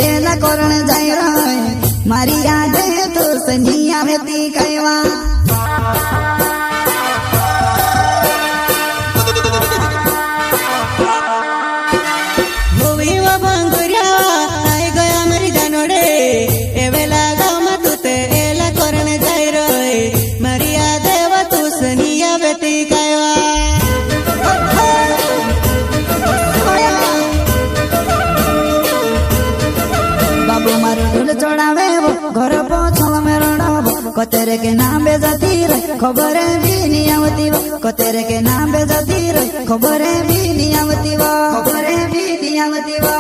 एला कोरण जाय रे मारी याद तो सनिया वेती कहवा होवीवा भांगुरिया आय गया मेरी जानोडे एवेला गाव मा तू ते एला कोरण जाय रे मारी याद तो सनिया वेती कहवा बाबू मारो ढोल चढ़ावे वो घर पोछल में रड़ावो कतेरे के नाम बेजती रे खबर भी नहीं आवती वो कतेरे के नाम बेजती रे खबर भी नहीं आवती वो खबर भी नहीं आवती वो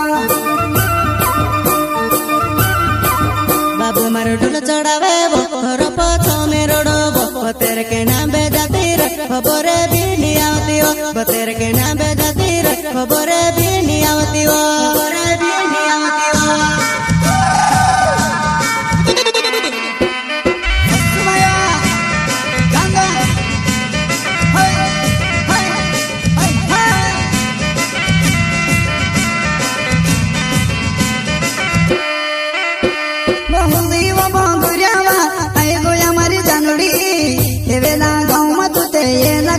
बाबू मारो ढोल चढ़ावे वो घर पोछल में रड़ावो कतेरे के नाम बेजती रे खबर भी नहीं आवती वो कतेरे के नाम बेजती रे खबर भी नहीं आवती वो खबर भी नहीं आवती वो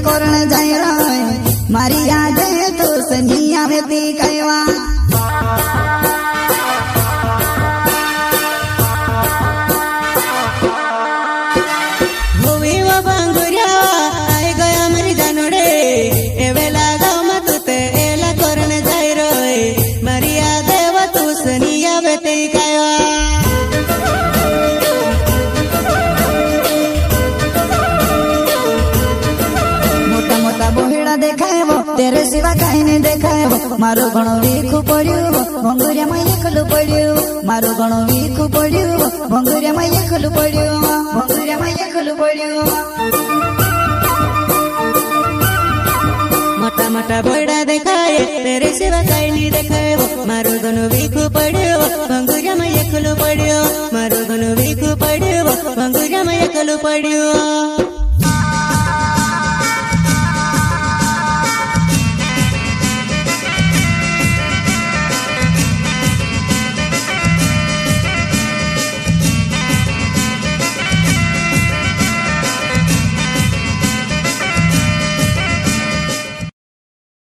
कोरण जाय रे मारी याद तो सनिया वेती कहवा होवीवा भांगुरिया आय गया मेरी जानोडे एवेला गाव मा तू ते एला कोरण जाय रे मारी याद तो सनिया वेती कहवा बोहिड़ा देखाए वो तेरे सिवा कहीं नहीं देखाए वो मारो गणो वीखु पड़ियो भंगुरिया में एकलू पड़ियो मारो गणो वीखु पड़ियो भंगुरिया में एकलू पड़ियो भंगुरिया में एकलू पड़ियो मोटा मोटा बोहिड़ा देखाए तेरे सिवा कहीं नहीं देखाए वो मारो गणो वीखु पड़ियो भंगुरिया में एकलू पड़ियो मारो गणो वीखु पड़ियो भंगुरिया में एकलू पड़ियो।